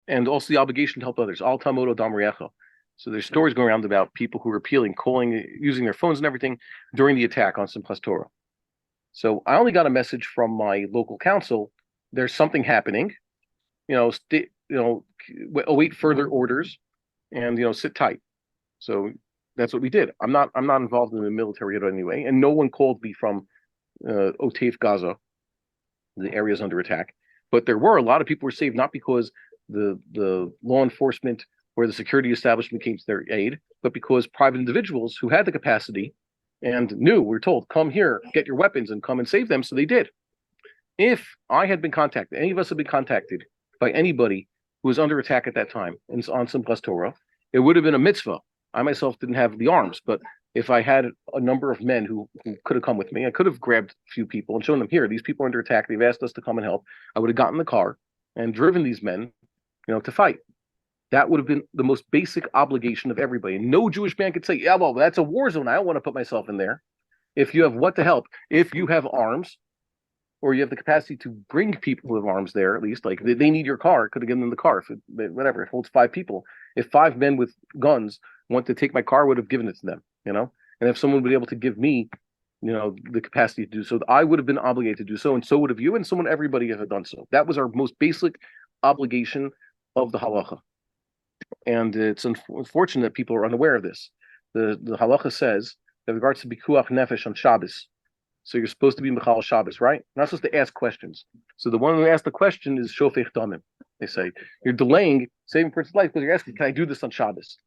and also the obligation to help others. Al tamodo damriacha. So there's stories going around about people who are appealing, calling, using their phones and everything during the attack on Simchas Torah. So I only got a message from my local council. There's something happening. Await further orders, and sit tight. So that's what we did. I'm not involved in the military yet anyway, and no one called me from Oteif Gaza, the areas under attack. But there were a lot of people were saved, not because the law enforcement or the security establishment came to their aid, but because private individuals who had the capacity and were told, come here, get your weapons and come and save them. So they did. If I had been contacted, any of us had been contacted by anybody who was under attack at that time and on Simchas Torah, it would have been a mitzvah. I myself didn't have the arms, but if I had a number of men who could have come with me, I could have grabbed a few people and shown them, here, these people are under attack. They've asked us to come and help. I would have gotten in the car and driven these men, to fight. That would have been the most basic obligation of everybody. No Jewish man could say, yeah, well, that's a war zone. I don't want to put myself in there. If you have what to help, if you have arms, or you have the capacity to bring people with arms there, at least, like they need your car, could have given them the car, whatever, it holds 5 people. If 5 men with guns want to take my car, I would have given it to them, And if someone would be able to give me, the capacity to do so, I would have been obligated to do so, and so would have you, and everybody have done so. That was our most basic obligation of the halacha. And it's unfortunate that people are unaware of this. The halacha says that with regards to bikuach nefesh on Shabbos, so you're supposed to be Mechal Shabbos, right? You're not supposed to ask questions. So the one who asked the question is Shofech Damim. They say, you're delaying saving a person's life because you're asking, can I do this on Shabbos?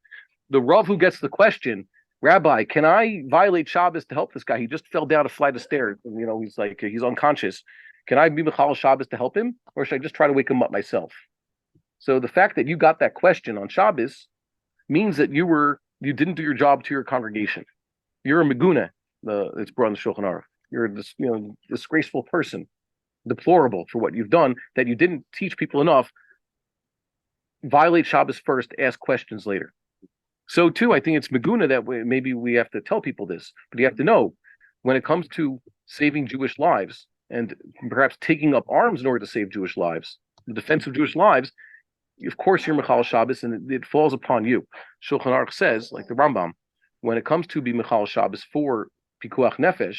The Rav who gets the question, Rabbi, can I violate Shabbos to help this guy? He just fell down a flight of stairs. He's unconscious. Can I be Mechal Shabbos to help him? Or should I just try to wake him up myself? So the fact that you got that question on Shabbos means that you didn't do your job to your congregation. You're a meguna. It's brought in the Shulchan Aruch. You're this, disgraceful person, deplorable for what you've done, that you didn't teach people enough. Violate Shabbos first, ask questions later. So too, I think it's meguna that maybe we have to tell people this, but you have to know when it comes to saving Jewish lives and perhaps taking up arms in order to save Jewish lives, the defense of Jewish lives. Of course, you're Mechal Shabbos, and it falls upon you. Shulchan Aruch says, like the Rambam, when it comes to be Mechal Shabbos for Pikuach Nefesh,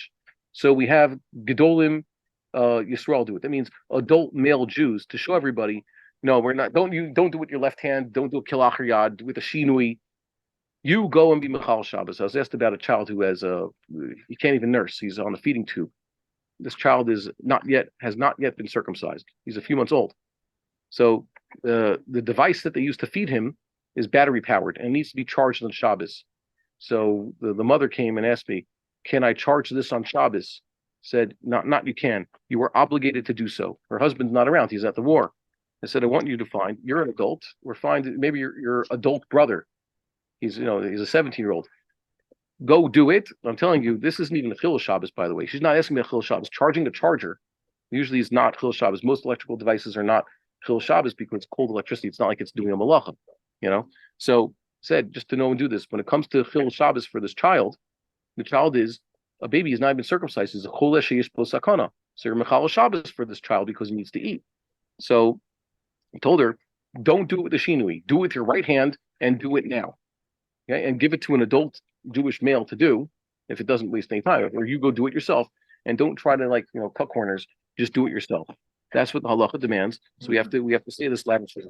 so we have Gedolim Yisrael do it. That means adult male Jews to show everybody, no, we're not. Don't do it with your left hand. Don't do a kilachar yad. Do it with a shinui. You go and be Mechal Shabbos. I was asked about a child who he can't even nurse. He's on a feeding tube. This child has not yet been circumcised. He's a few months old. So the device that they use to feed him is battery powered and needs to be charged on Shabbos. So the mother came and asked me, can I charge this on Shabbos? Said, not you can. You are obligated to do so. Her husband's not around. He's at the war. I said, I want you to find, you're an adult, or find maybe your adult brother. He's a 17-year-old. Go do it. I'm telling you, this isn't even a Chil Shabbos, by the way. She's not asking me a Chil Shabbos. Charging the charger usually is not Chil Shabbos. Most electrical devices are not Chil Shabbos because it's cold electricity. It's not like it's doing a malacha, So said, just to know and do this. When it comes to Chil Shabbos for this child, the child is a baby. He's not even circumcised. He's a chol sheyesh bo sakana. So you're Mechal Shabbos for this child because he needs to eat. So I told her, don't do it with the shinui. Do it with your right hand and do it now. Okay, and give it to an adult Jewish male to do if it doesn't waste any time. Or you go do it yourself and don't try to cut corners. Just do it yourself. That's what the halacha demands. So we have to say this lavishly.